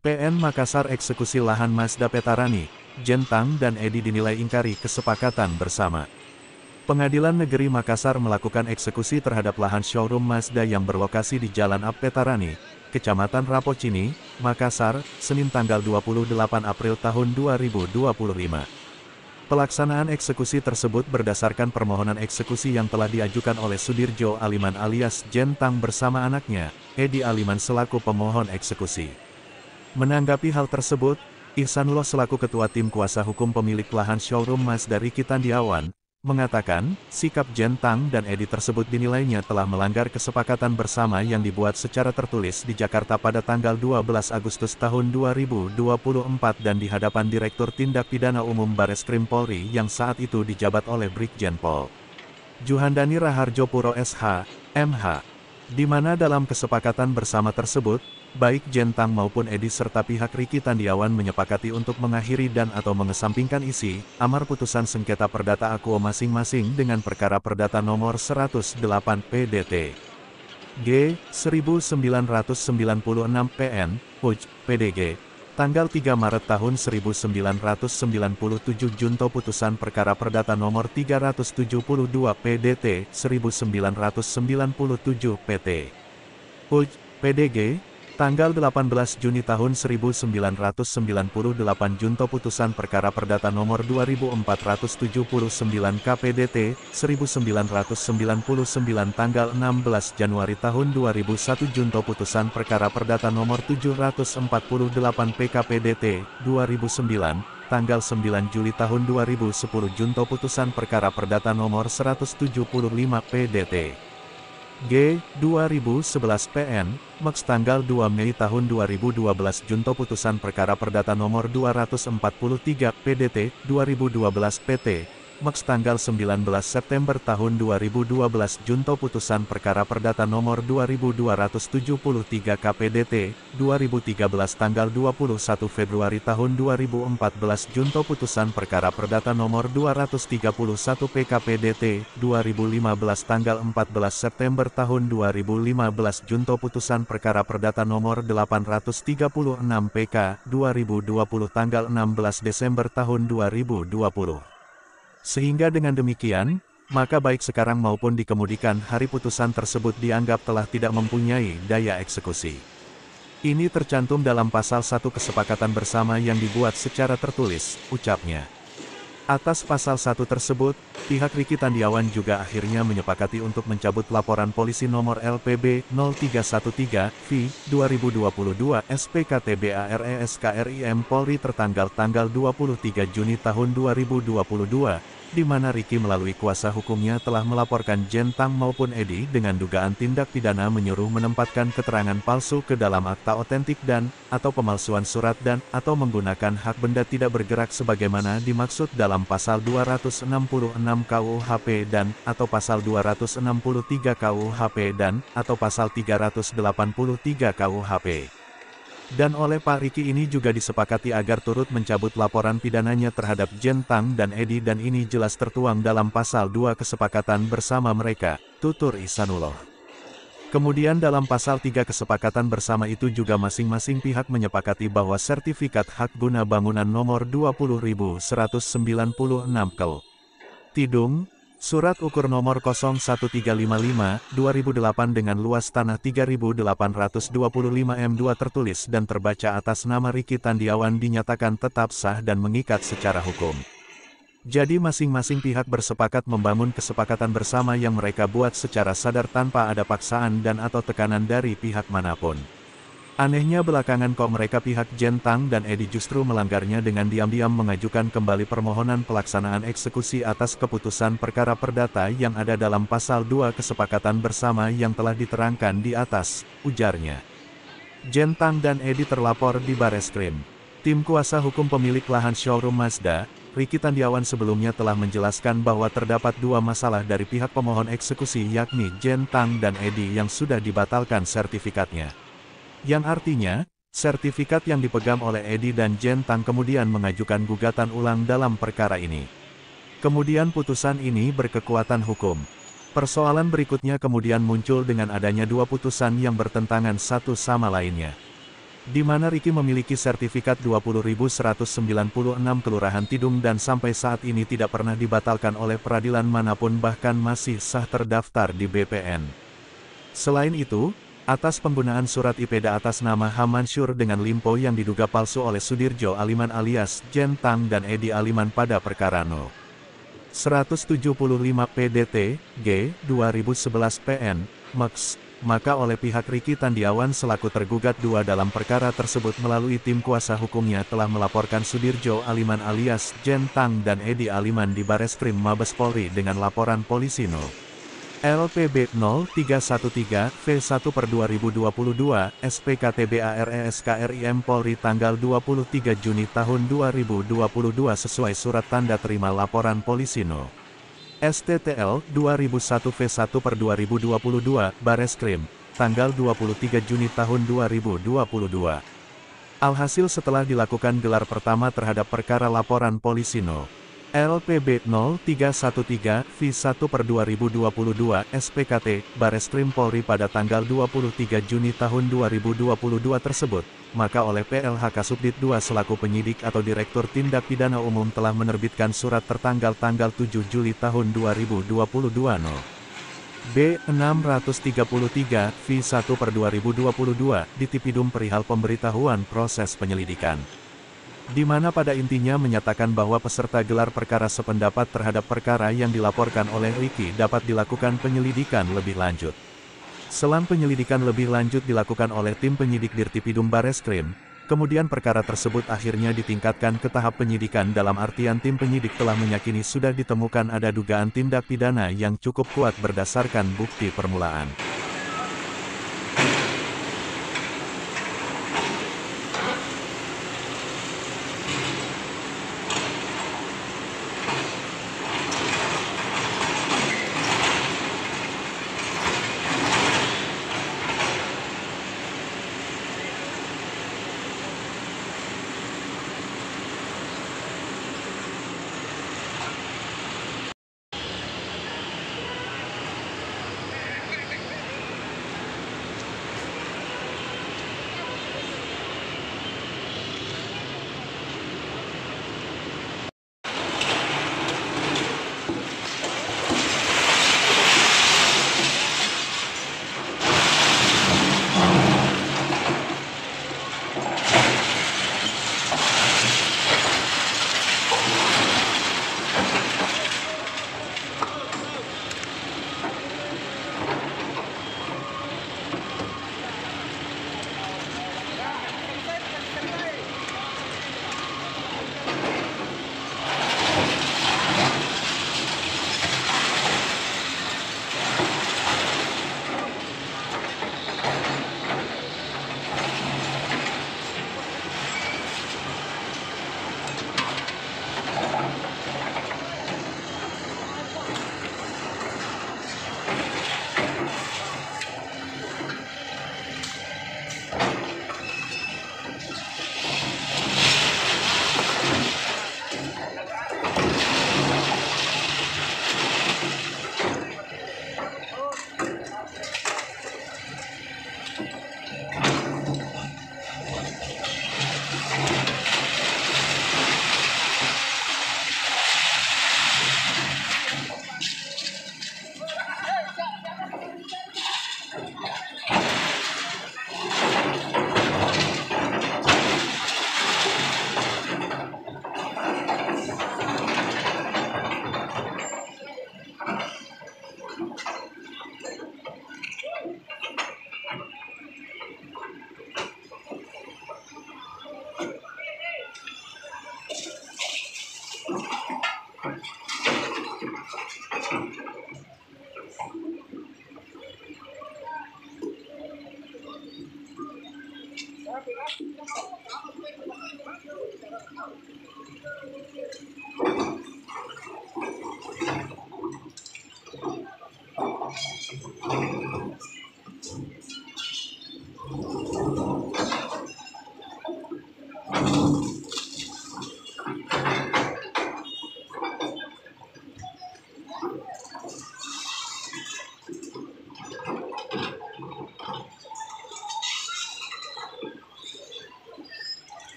PN Makassar eksekusi lahan Mazda Petarani, Jentang dan Edi dinilai ingkari kesepakatan bersama. Pengadilan Negeri Makassar melakukan eksekusi terhadap lahan showroom Mazda yang berlokasi di Jalan Ap Petarani, Kecamatan Rapocini, Makassar, Senin tanggal 28 April tahun 2025. Pelaksanaan eksekusi tersebut berdasarkan permohonan eksekusi yang telah diajukan oleh Sudirjo Aliman alias Jentang bersama anaknya, Edi Aliman selaku pemohon eksekusi. Menanggapi hal tersebut, Ihsanullah selaku Ketua Tim Kuasa Hukum pemilik lahan showroom Mazda Riki Tandiawan, mengatakan, sikap Jentang dan Edi tersebut dinilainya telah melanggar kesepakatan bersama yang dibuat secara tertulis di Jakarta pada tanggal 12 Agustus tahun 2024 dan di hadapan Direktur Tindak Pidana Umum Bareskrim Polri yang saat itu dijabat oleh Brigjen Pol. Juhandani Raharjo Puro SH, MH. Di mana dalam kesepakatan bersama tersebut, baik Jentang maupun Edi serta pihak Riki Tandiawan menyepakati untuk mengakhiri dan atau mengesampingkan isi amar putusan sengketa perdata akuo masing-masing dengan perkara perdata nomor 108 PDT G 1996 PN PUJ PDG tanggal 3 Maret tahun 1997 junto putusan perkara perdata nomor 372 PDT 1997 PT PUJ PDG tanggal 18 Juni tahun 1998 junto putusan perkara perdata nomor 2479 KPDT 1999 tanggal 16 Januari tahun 2001 junto putusan perkara perdata nomor 748 PKPDT 2009 tanggal 9 Juli tahun 2010 junto putusan perkara perdata nomor 175 PDT G 2011 PN Max tanggal 2 Mei tahun 2012 junto putusan perkara perdata nomor 243 PDT 2012 PT Max tanggal 19 September tahun 2012 junto putusan perkara perdata nomor 2273 KPDT 2013 tanggal 21 Februari tahun 2014 junto putusan perkara perdata nomor 231 PKPDT 2015 tanggal 14 September tahun 2015 junto putusan perkara perdata nomor 836 PK 2020 tanggal 16 Desember tahun 2020. Sehingga dengan demikian, maka baik sekarang maupun di kemudian hari putusan tersebut dianggap telah tidak mempunyai daya eksekusi. Ini tercantum dalam pasal 1 kesepakatan bersama yang dibuat secara tertulis, ucapnya. Atas pasal 1 tersebut, pihak Riki Tandiawan juga akhirnya menyepakati untuk mencabut laporan polisi nomor LPB 0313-V 2022 SPKTBARESKRIM Polri tertanggal tanggal 23 Juni tahun 2022, di mana Riki melalui kuasa hukumnya telah melaporkan Jentang maupun Edi dengan dugaan tindak pidana menyuruh menempatkan keterangan palsu ke dalam akta otentik dan atau pemalsuan surat dan atau menggunakan hak benda tidak bergerak sebagaimana dimaksud dalam pasal 266 KUHP dan atau pasal 263 KUHP dan atau pasal 383 KUHP. Dan oleh Pak Riki ini juga disepakati agar turut mencabut laporan pidananya terhadap Jentang dan Edi dan ini jelas tertuang dalam pasal 2 kesepakatan bersama mereka, tutur Ihsanullah. Kemudian dalam pasal 3 kesepakatan bersama itu juga masing-masing pihak menyepakati bahwa sertifikat hak guna bangunan nomor 20.196 KL. Tidung, Surat Ukur Nomor 01355/2008 dengan luas tanah 3.825 m2 tertulis dan terbaca atas nama Riki Tandiawan dinyatakan tetap sah dan mengikat secara hukum. Jadi masing-masing pihak bersepakat membangun kesepakatan bersama yang mereka buat secara sadar tanpa ada paksaan dan atau tekanan dari pihak manapun. Anehnya belakangan kok mereka pihak Jentang dan Edi justru melanggarnya dengan diam-diam mengajukan kembali permohonan pelaksanaan eksekusi atas keputusan perkara perdata yang ada dalam pasal 2 kesepakatan bersama yang telah diterangkan di atas, ujarnya. Jentang dan Edi terlapor di Bareskrim. Tim kuasa hukum pemilik lahan showroom Mazda, Riki Tandiawan sebelumnya telah menjelaskan bahwa terdapat dua masalah dari pihak pemohon eksekusi yakni Jentang dan Edi yang sudah dibatalkan sertifikatnya. Yang artinya, sertifikat yang dipegang oleh Edi dan Jentang kemudian mengajukan gugatan ulang dalam perkara ini. Kemudian putusan ini berkekuatan hukum. Persoalan berikutnya kemudian muncul dengan adanya dua putusan yang bertentangan satu sama lainnya. di mana Ricky memiliki sertifikat 20.196 Kelurahan Tidung dan sampai saat ini tidak pernah dibatalkan oleh peradilan manapun bahkan masih sah terdaftar di BPN. Selain itu, atas penggunaan surat IPEDA atas nama Hamansur dengan limpo yang diduga palsu oleh Sudirjo Aliman alias Jen Tang dan Edi Aliman pada perkara No. 175 PDT, G, 2011 PN, MEX, maka oleh pihak Ricky Tandiawan selaku tergugat 2 dalam perkara tersebut melalui tim kuasa hukumnya telah melaporkan Sudirjo Aliman alias Jen Tang dan Edi Aliman di Bareskrim Mabes Polri dengan laporan polisi No. LPB 0313 V1/2022 SPKTBARESKRIM Polri tanggal 23 Juni tahun 2022 sesuai surat tanda terima laporan polisi No. STTL 2001 V1/2022 Bareskrim tanggal 23 Juni tahun 2022. Alhasil setelah dilakukan gelar pertama terhadap perkara laporan polisi No. LPB 0313 V1/2022 SPKT Bareskrim Polri pada tanggal 23 Juni tahun 2022 tersebut, maka oleh PLH Kasubdit 2 selaku penyidik atau Direktur Tindak Pidana Umum telah menerbitkan surat tertanggal tanggal 7 Juli tahun 2022 No. B 633 V1/2022 di Tipidum perihal pemberitahuan proses penyelidikan. Di mana pada intinya menyatakan bahwa peserta gelar perkara sependapat terhadap perkara yang dilaporkan oleh Ricky dapat dilakukan penyelidikan lebih lanjut. Selang penyelidikan lebih lanjut dilakukan oleh tim penyidik Dirtipidum Bareskrim, kemudian perkara tersebut akhirnya ditingkatkan ke tahap penyidikan dalam artian tim penyidik telah meyakini sudah ditemukan ada dugaan tindak pidana yang cukup kuat berdasarkan bukti permulaan.